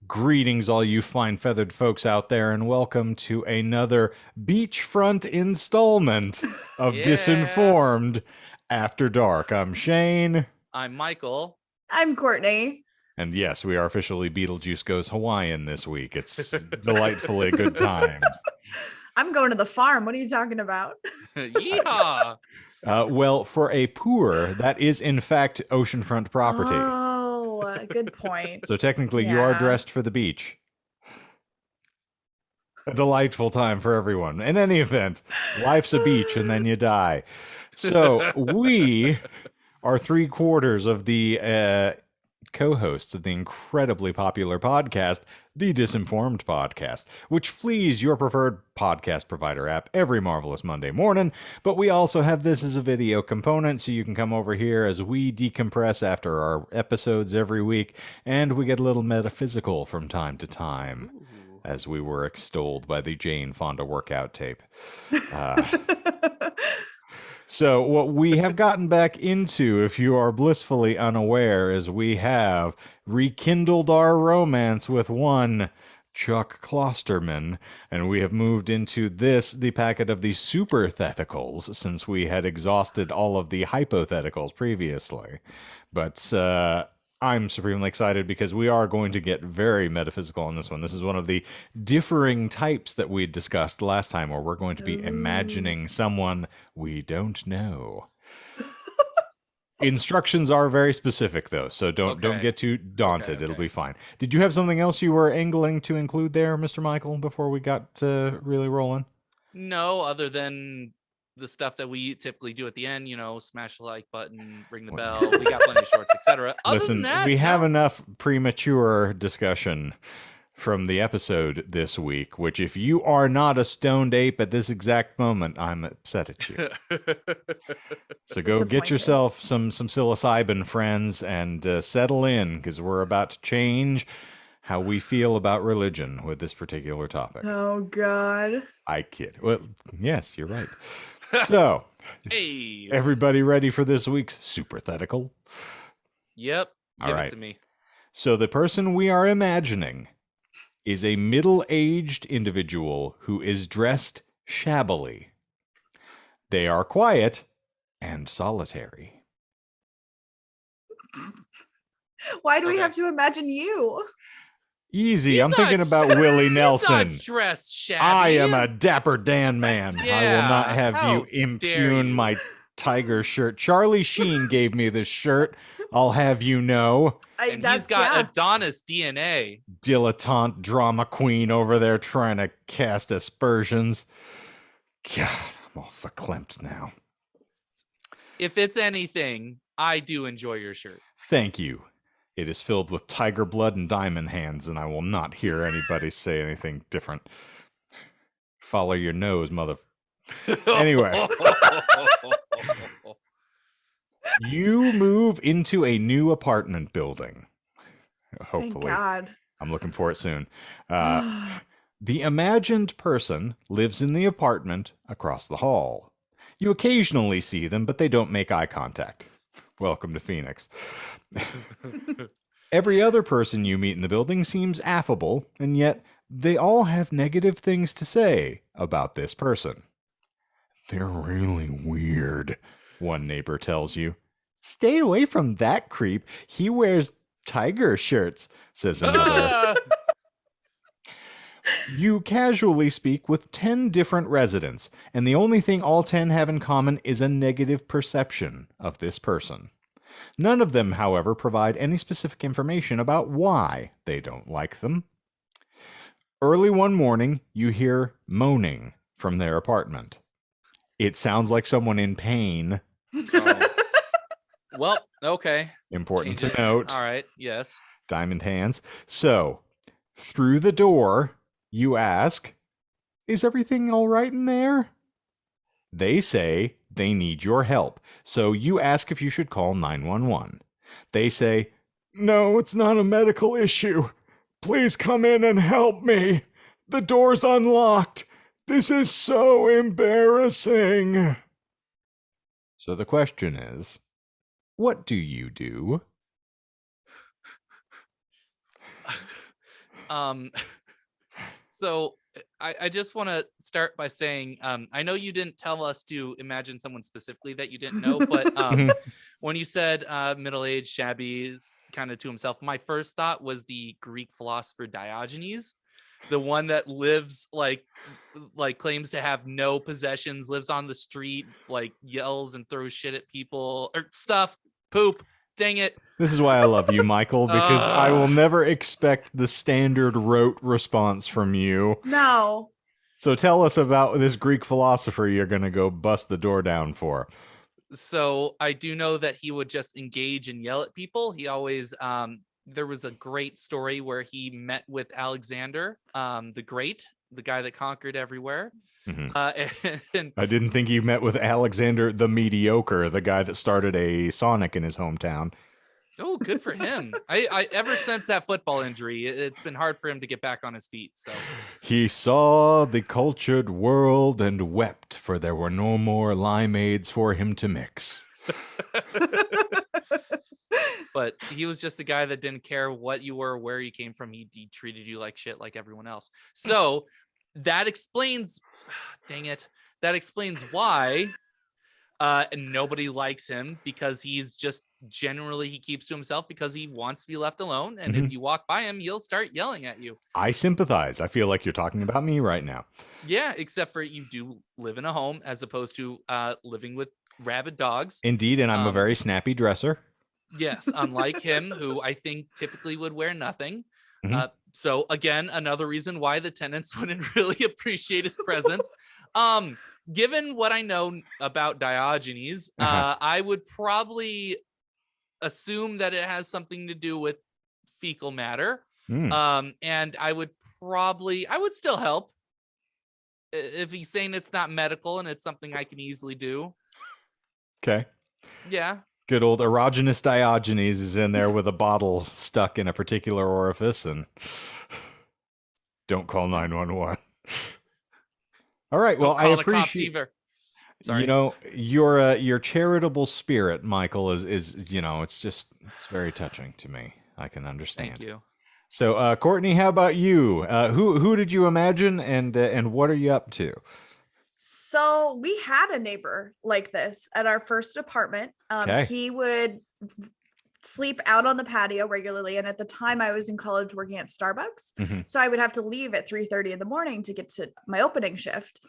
Greetings, all you fine feathered folks out there, and welcome to another beachfront installment of Yeah. Disinformed After Dark. I'm Shane, I'm Michael. I'm Courtney. and yes, we are officially Beetlejuice Goes Hawaiian this week. It's delightfully good times. I'm going to the farm. What are you talking about? Yeehaw. Well, for a poor, that is in fact oceanfront property. Oh, good point. So technically, you are dressed for the beach. A delightful time for everyone. In any event, life's a beach and then you die. So we are 3/4 of the co-hosts of the incredibly popular podcast, the Disinformed Podcast, which flees your preferred podcast provider app every marvelous Monday morning. But we also have this as a video component, so you can come over here as we decompress after our episodes every week, and we get a little metaphysical from time to time. Ooh. As we were extolled by the Jane Fonda workout tape. So what we have gotten back into, if you are blissfully unaware, is we have rekindled our romance with one Chuck Klosterman, and we have moved into the packet of the supertheticals, since we had exhausted all of the hypotheticals previously. But I'm supremely excited because we are going to get very metaphysical on this one. This is one of the differing types that we discussed last time, where we're going to be imagining someone we don't know. Instructions are very specific, though, so don't get too daunted. Okay. It'll be fine. Did you have something else you were angling to include there, Mr. Michael, before we got really rolling? No, other than the stuff that we typically do at the end, smash the like button, ring the bell. We got plenty of shorts, etc. Listen, we have enough premature discussion from the episode this week, which if you are not a stoned ape at this exact moment, I'm upset at you. So go get yourself some psilocybin, friends, and settle in, because we're about to change how we feel about religion with this particular topic. Oh, God. I kid. Well, yes, you're right. So, Hey. Everybody ready for this week's Superthetical? Yep. Give it to me. So the person we are imagining is a middle-aged individual who is dressed shabbily. They are quiet and solitary. Why do we have to imagine you? Easy. I'm thinking about Willie Nelson. He's not dressed shabby. I am a Dapper Dan man. Yeah, I will not have how you impugn my tiger shirt. Charlie Sheen gave me this shirt. I'll have you know. And he's got Adonis DNA. Dilettante drama queen over there trying to cast aspersions. God, I'm all verklempt now. If it's anything, I do enjoy your shirt. Thank you. It is filled with tiger blood and diamond hands, and I will not hear anybody say anything different. Follow your nose, mother... Anyway. You move into a new apartment building. Hopefully. Thank God. I'm looking for it soon. The imagined person lives in the apartment across the hall. You occasionally see them, but they don't make eye contact. Welcome to Phoenix. Every other person you meet in the building seems affable, and yet they all have negative things to say about this person. They're really weird, one neighbor tells you. Stay away from that creep. He wears tiger shirts, says another. You casually speak with 10 different residents, and the only thing all 10 have in common is a negative perception of this person. None of them, however, provide any specific information about why they don't like them. Early one morning, you hear moaning from their apartment. It sounds like someone in pain. Oh. Well, okay. Important Changes. to note. All right, yes. Diamond hands. So, through the door, you ask, "Is everything all right in there?" They say they need your help, so you ask if you should call 911. They say, "No, it's not a medical issue. Please come in and help me. The door's unlocked. This is so embarrassing." So the question is, what do you do? So I just want to start by saying, I know you didn't tell us to imagine someone specifically that you didn't know, but when you said middle-aged, shabby, kind of to himself, my first thought was the Greek philosopher Diogenes, the one that lives like claims to have no possessions, lives on the street, like yells and throws shit at people or stuff, poop. Dang it. This is why I love you, Michael, because I will Ugh. never expect the standard rote response from you. No. So tell us about this Greek philosopher you're going to go bust the door down for. So I do know that he would just engage and yell at people. He always, there was a great story where he met with Alexander, the Great, the guy that conquered everywhere. And I didn't think you met with Alexander the Mediocre, the guy that started a Sonic in his hometown. oh, good for him. I ever since that football injury, it's been hard for him to get back on his feet. So He saw the cultured world and wept, for there were no more limeades for him to mix. but he was just a guy that didn't care what you were, where you came from. He treated you like shit like everyone else. So that explains, dang it, that explains why nobody likes him, because he's just generally, he keeps to himself because he wants to be left alone. And if you walk by him, he'll start yelling at you. I sympathize. I feel like you're talking about me right now. Yeah, except for you do live in a home as opposed to living with rabid dogs. Indeed, and I'm a very snappy dresser. Yes, unlike him, who I think typically would wear nothing. So again, another reason why the tenants wouldn't really appreciate his presence. Given what I know about Diogenes, I would probably assume that it has something to do with fecal matter. And I would still help if he's saying it's not medical and it's something I can easily do. Okay. Yeah. Good old erogenous Diogenes is in there with a bottle stuck in a particular orifice, and don't call 911. All right. Well, I appreciate. Sorry. You know, your charitable spirit, Michael, is it's very touching to me. I can understand. Thank you. So, Courtney, how about you? Who did you imagine, and what are you up to? So we had a neighbor like this at our first apartment. Okay. He would sleep out on the patio regularly. And at the time I was in college working at Starbucks. So I would have to leave at 3:30 in the morning to get to my opening shift.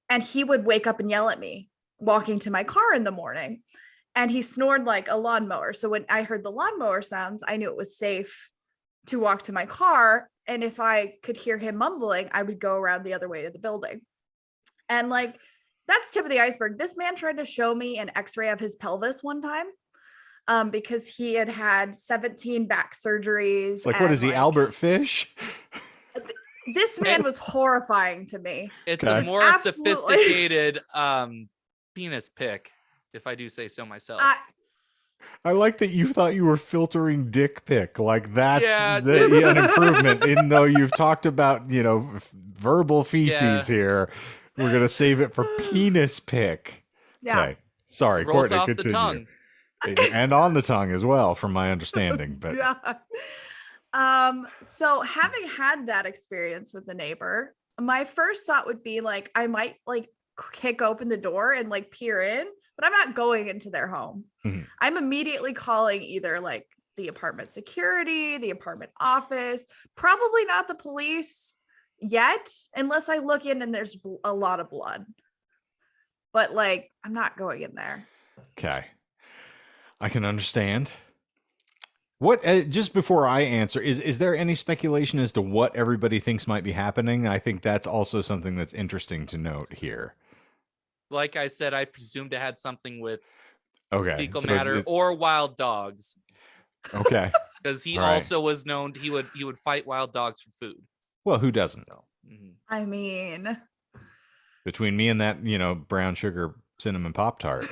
And he would wake up and yell at me walking to my car in the morning. And he snored like a lawnmower. So when I heard the lawnmower sounds, I knew it was safe to walk to my car. And if I could hear him mumbling, I would go around the other way to the building. And like, that's tip of the iceberg. This man tried to show me an x-ray of his pelvis one time because he had had 17 back surgeries. Like, what is he, Albert Fish? This man was horrifying to me. It's a more sophisticated penis pic, if I do say so myself. I like that you thought you were filtering dick pic. Like, that's an improvement, even though you've talked about, verbal feces here. We're going to save it for penis pic. Yeah. Okay. Sorry, Rolls Courtney, off continue. the tongue. And on the tongue as well, from my understanding. But so having had that experience with the neighbor, my first thought would be like, I might like kick open the door and like peer in, but I'm not going into their home. I'm immediately calling either like the apartment security, the apartment office, probably not the police yet, unless I look in and there's a lot of blood. But like, I'm not going in there. Okay. I can understand. What, just before I answer, is there any speculation as to what everybody thinks might be happening? I think that's also something that's interesting to note here. Like I said, I presumed it had something with fecal so matter or wild dogs. Okay. Because he also was known, he would fight wild dogs for food. Well, who doesn't? I mean, between me and that, brown sugar cinnamon Pop-Tart,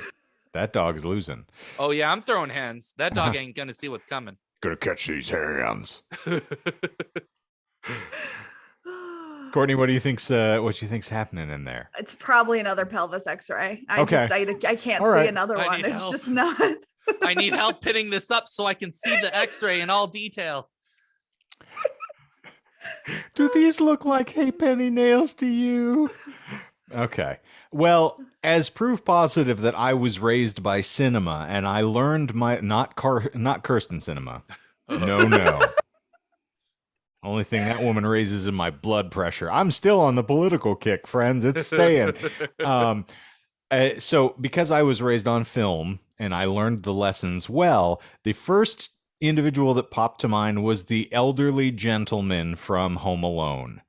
that dog is losing. Oh yeah, I'm throwing hands. That dog ain't gonna see what's coming. Gonna catch these hands. Courtney, what do you think's happening in there? it's probably another pelvis x-ray. I can't see another one. It's help. just not. I need help pinning this up so I can see the x-ray in all detail. Do these look like halfpenny nails to you? Okay. Well, as proof positive that I was raised by cinema and I learned my not Kirsten cinema. No. Only thing that woman raises in my blood pressure. I'm still on the political kick, friends. It's staying. So because I was raised on film and I learned the lessons well, the first individual that popped to mind was the elderly gentleman from Home Alone,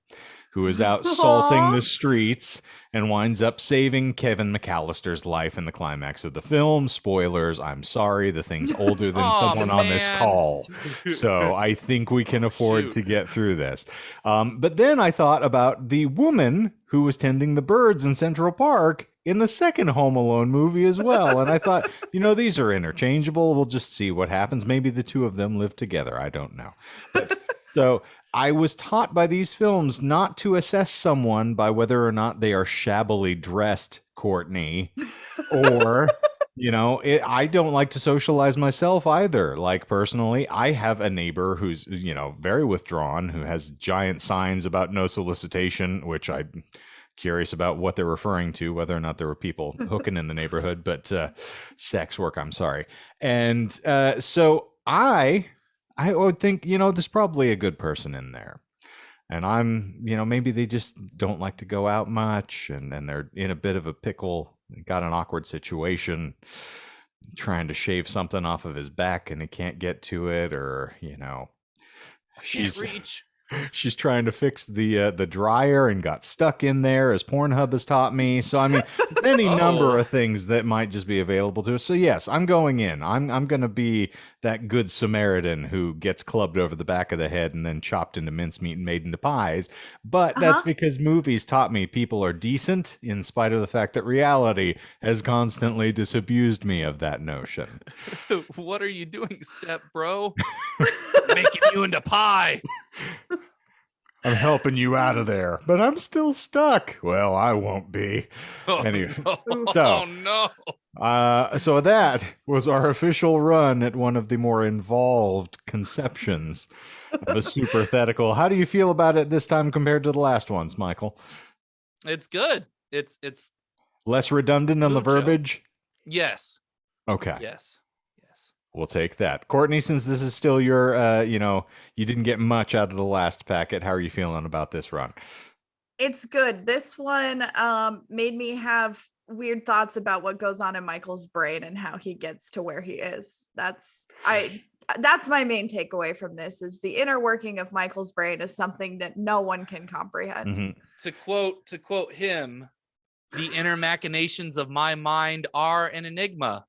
who is out salting the streets and winds up saving Kevin McAllister's life in the climax of the film. Spoilers, I'm sorry, the thing's older than someone on this call. So I think we can afford to get through this. But then I thought about the woman who was tending the birds in Central Park in the second Home Alone movie as well. And I thought, these are interchangeable. We'll just see what happens. Maybe the two of them live together. I don't know. But so I was taught by these films not to assess someone by whether or not they are shabbily dressed, Courtney, or, I don't like to socialize myself either. Like, personally, I have a neighbor who's, very withdrawn, who has giant signs about no solicitation, which I'm curious about what they're referring to, whether or not there were people hooking in the neighborhood, but sex work, I'm sorry. And so I would think, there's probably a good person in there. And I'm, maybe they just don't like to go out much and they're in a bit of a pickle, got an awkward situation, trying to shave something off of his back and he can't get to it, or, she's trying to fix the dryer and got stuck in there, as Pornhub has taught me. So, I mean, any number of things that might just be available to us. So, yes, I'm going in. I'm going to be that good Samaritan who gets clubbed over the back of the head and then chopped into mincemeat and made into pies. But that's because movies taught me people are decent, in spite of the fact that reality has constantly disabused me of that notion. What are you doing, step bro? Making you into pie. I'm helping you out of there, but I'm still stuck. Well, I won't be. Anyway, no. So that was our official run at one of the more involved conceptions of a superthetical. How do you feel about it this time compared to the last ones, Michael? It's good. It's less redundant on the verbiage. Yes. Okay. Yes. We'll take that. Courtney, since this is still your, you didn't get much out of the last packet, how are you feeling about this run? It's good. This one made me have weird thoughts about what goes on in Michael's brain and how he gets to where he is. That's my main takeaway from this, is the inner working of Michael's brain is something that no one can comprehend. Mm-hmm. To quote him, the inner machinations of my mind are an enigma.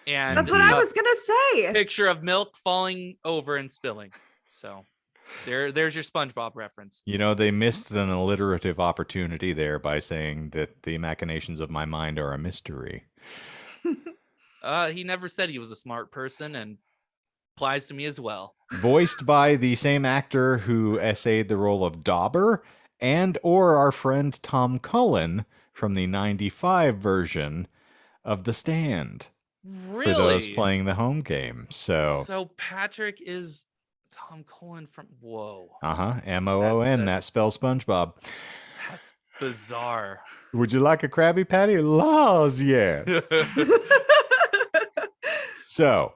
And that's what I was gonna say. Picture of milk falling over and spilling. So there's your SpongeBob reference. They missed an alliterative opportunity there by saying that the machinations of my mind are a mystery. He never said he was a smart person, and applies to me as well. Voiced by the same actor who essayed the role of Dauber, and or our friend Tom Cullen from the 95 version of The Stand. Really? For those playing the home game. So Patrick is Tom Cullen from Whoa. MOON. That spells SpongeBob. That's bizarre. Would you like a Krabby Patty? Laws, yes. So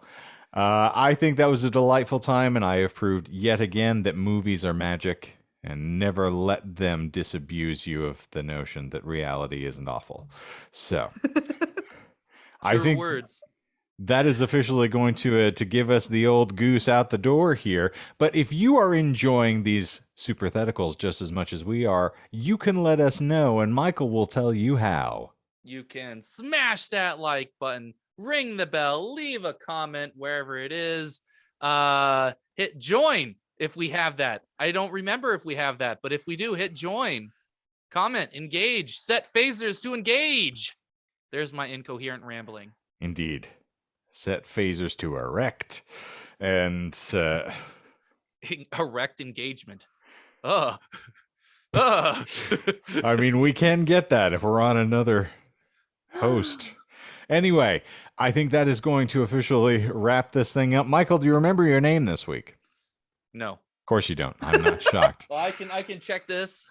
I think that was a delightful time, and I have proved yet again that movies are magic, and never let them disabuse you of the notion that reality isn't awful. So I think words. That is officially going to give us the old goose out the door here. But if you are enjoying these supertheticals just as much as we are, you can let us know, and Michael will tell you how. You can smash that like button, ring the bell, leave a comment wherever it is. Hit join if we have that. I don't remember if we have that, but if we do, hit join. Comment, engage, set phasers to engage. There's my incoherent rambling. Indeed. Set phasers to erect. And erect engagement. I mean, we can get that if we're on another host. Anyway, I think that is going to officially wrap this thing up. Michael, do you remember your name this week? No. Of course you don't. I'm not shocked. Well, I can check this.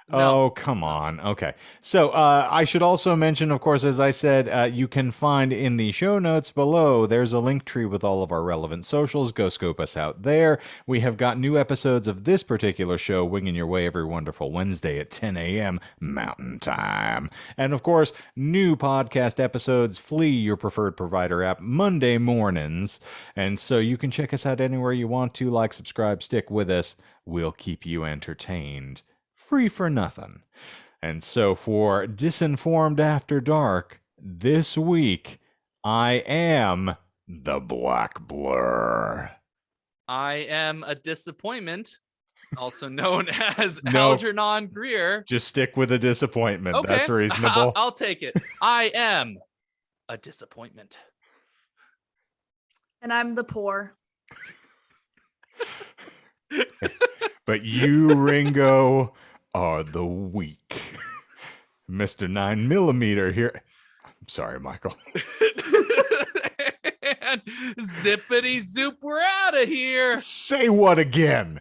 No. Oh, come on. Okay. So I should also mention, of course, as I said, you can find in the show notes below, there's a link tree with all of our relevant socials. Go scope us out there. We have got new episodes of this particular show winging your way every wonderful Wednesday at 10 a.m. Mountain Time. And, of course, new podcast episodes flee your preferred provider app Monday mornings. And so you can check us out anywhere you want to. Like, subscribe, stick with us. We'll keep you entertained. Free for nothing. And so for Disinformed After Dark, this week, I am the Black Blur. I am a disappointment, also known as No. Algernon Greer. Just stick with a disappointment. Okay. That's reasonable. I'll take it. I am a disappointment. And I'm the poor. But you, Ringo, are the weak. Mr. 9mm here. I'm sorry, Michael. And zippity zoop, we're out of here. Say what again?